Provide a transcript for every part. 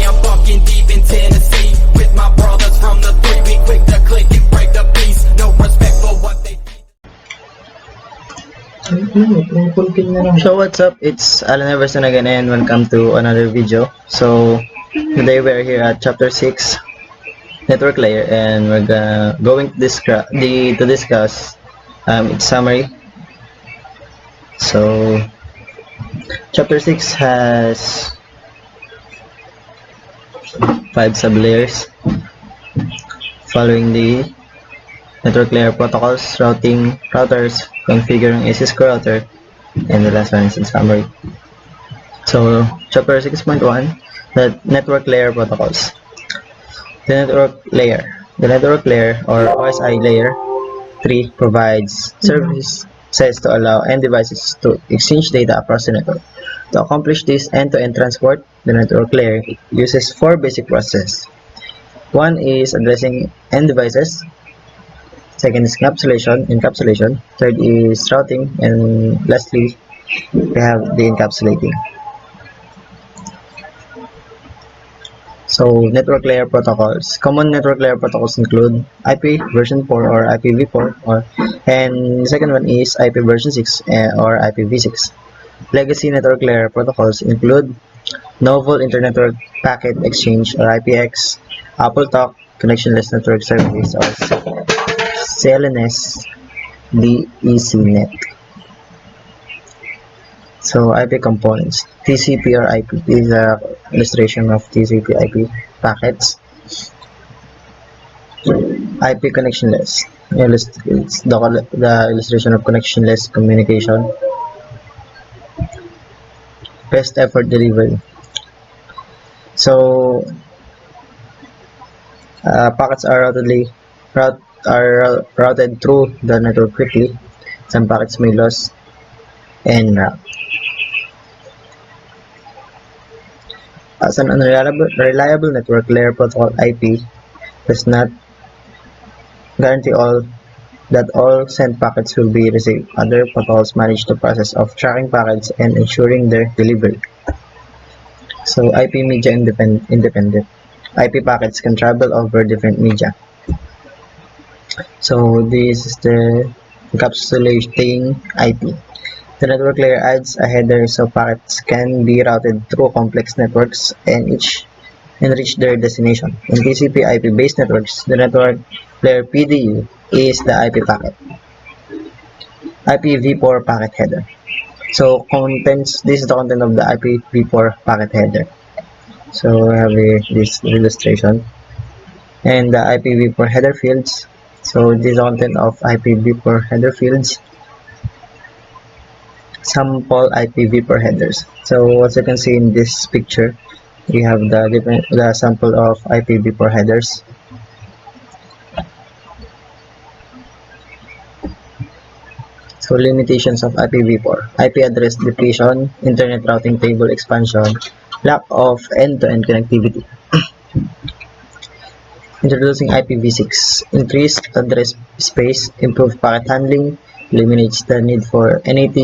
I'm bucking deep in Tennessee with my brothers from the 3. We quick to click and break the peace. No respect for what they So what's up, it's Alan Everson again and welcome to another video. So today we're here at chapter 6 network layer and we're going to discuss its summary. So chapter 6 has 5 sublayers following the network layer protocols, routing, routers, configuring a Cisco router, and the last one is in summary. So chapter 6.1, the network layer protocols. The network layer or OSI layer 3 provides services to allow end devices to exchange data across the network. To accomplish this end-to-end transport, the network layer uses 4 basic processes. One is addressing end devices. Second is encapsulation. Third is routing, and lastly, we have the encapsulating. So network layer protocols. Common network layer protocols include IP version 4 or IPv4, and the second one is IP version 6 or IPv6. Legacy network layer protocols include Novel Inter-Network Packet Exchange or IPX, AppleTalk, Connectionless Network Service or CLNS, DECnet. So IP components, TCP or IP. This is an illustration of TCP IP packets. IP connectionless. It's the illustration of connectionless communication. Best effort delivery. So packets are routed through the network quickly. Some packets may lose and route. As an unreliable network layer protocol, IP does not guarantee that all sent packets will be received. Other protocols manage the process of tracking packets and ensuring their delivery. So IP media independent. IP packets can travel over different media. So this is the encapsulating IP. The network layer adds a header so packets can be routed through complex networks and reach their destination. In TCP IP-based networks, the network layer PDU is the IP packet. IPv4 packet header. So this is the content of the IPv4 packet header. So we have this illustration and the IPv4 header fields. So this is the content of IPv4 header fields. Sample IPv4 headers. So as you can see in this picture, we have the sample of IPv4 headers. So limitations of IPv4: IP address depletion, internet routing table expansion, lack of end-to-end connectivity. Introducing IPv6: increased address space, improved packet handling, eliminates the need for NAT,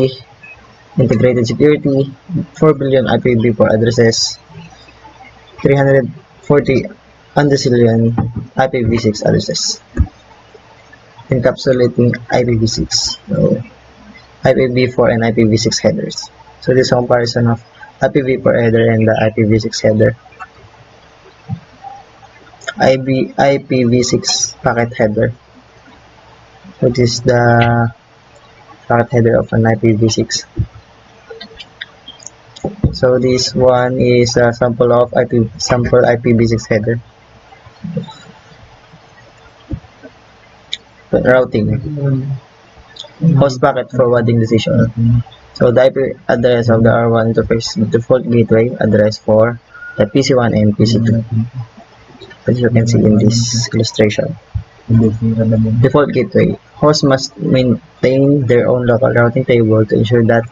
integrated security, 4 billion IPv4 addresses, 340 undecillion IPv6 addresses. Encapsulating IPv6. So, IPv4 and IPv6 headers. So this comparison of IPv4 header and the IPv6 header. IPv6 packet header. So this is the packet header of an IPv6. So this one is a sample of IPv6 header. Routing. Host packet forwarding decision. So the IP address of the R1 interface default gateway address for the PC1 and PC2. As you can see in this illustration. Default gateway. Hosts must maintain their own local routing table to ensure that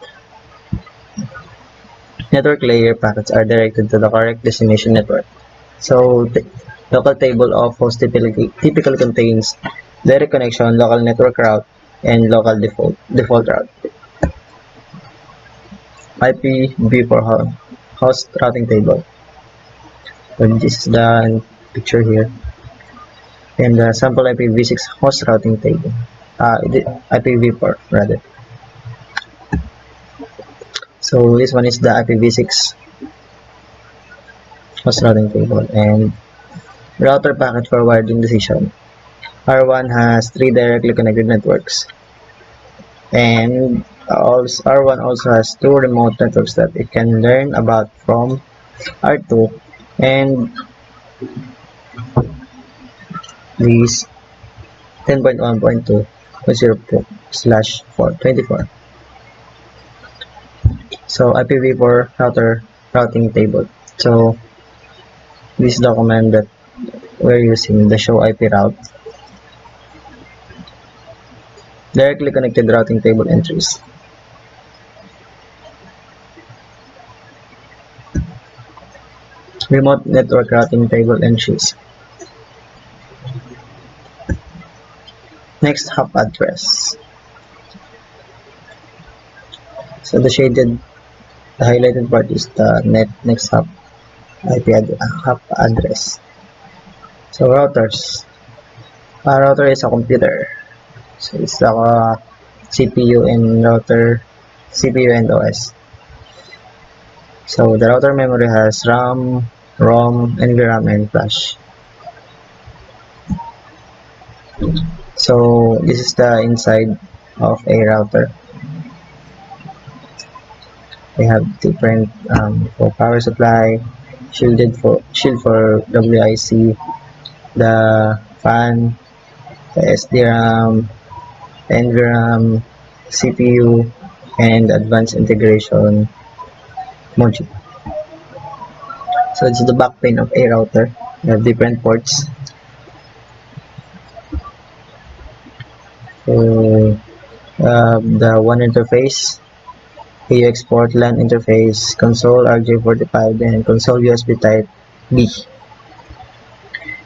network layer packets are directed to the correct destination network. So the local table of hosts typically contains direct connection, local network route, and local default route. IPv4 host routing table. But this is the picture here. And the sample IPv6 host routing table. IPv4 rather. So this one is the IPv6 host routing table and router packet forwarding decision. R1 has 3 directly connected networks, and R1 also has 2 remote networks that it can learn about from R2, and these 10.1.2.0/424. So IPv4 router routing table. So this is the command that we're using, the show IP route. Directly connected routing table entries. Remote network routing table entries. Next, hop address. So the highlighted part is the next hop hop address. So routers. A router is a computer. So it's a CPU and OS. So the router memory has RAM, ROM, NVRAM, and flash. So this is the inside of a router. We have different for power supply, shield for WIC, the fan, the SDRAM, NVRAM, CPU, and advanced integration module. So it's the backplane of a router. We have different ports. So the one interface, AUX port, LAN interface, console RJ45, and console USB type B.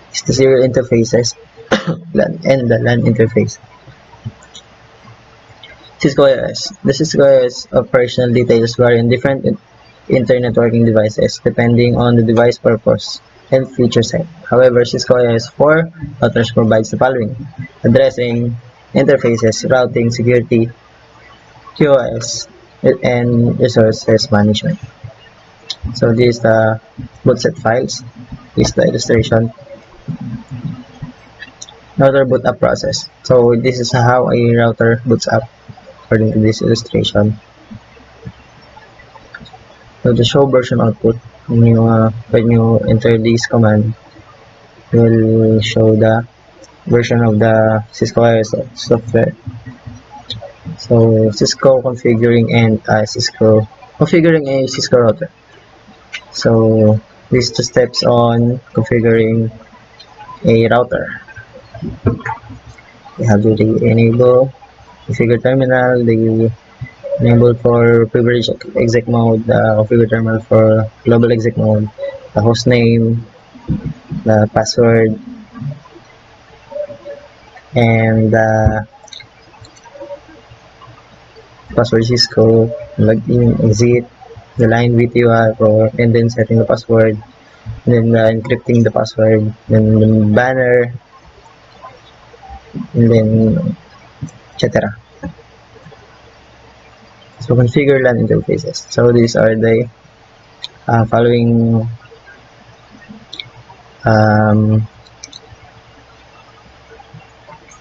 It's the serial interfaces and the LAN interface. Cisco OS. The Cisco OS operational details vary in different internetworking devices depending on the device purpose and feature set. However, Cisco OS 4 routers provides the following: addressing, interfaces, routing, security, QoS, and resources management. So this is the boot set files. This is the illustration. Router boot up process. So this is how a router boots up according to this illustration. So the show version output, when you enter this command, it will show the version of the Cisco OS software. So Cisco configuring and configuring a Cisco router. So these 2 steps on configuring a router. You have to enable configure terminal, the enable for privilege exec mode, the configure terminal for global exec mode, the host name, the password, and the password Cisco, login, exit, the line VTUR for, and then setting the password, and then encrypting the password, then the banner, and then etc. So configure LAN interfaces. So these are the following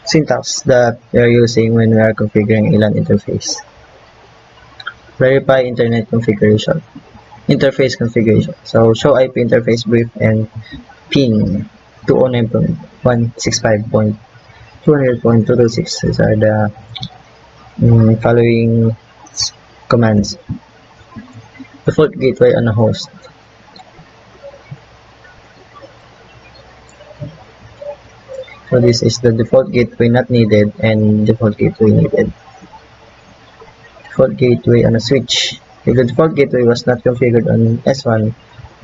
syntax that we are using when we are configuring a LAN interface. Verify internet configuration. Interface configuration. So show IP interface brief and ping 209.165.200.226. These are the following commands. Default gateway on a host. So this is the default gateway not needed and default gateway needed. Default gateway on a switch. If the default gateway was not configured on S1,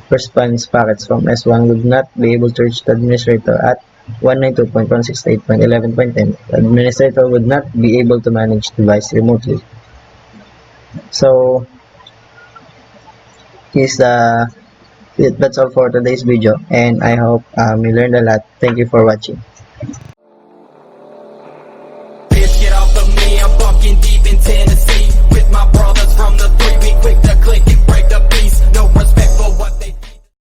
response packets from S1 would not be able to reach the administrator at 192.168.11.10. The administrator would not be able to manage the device remotely. So this That's all for today's video, and I hope you learned a lot. Thank you for watching. Bitch, get off of me, I'm bunking deep in Tennessee with my bro.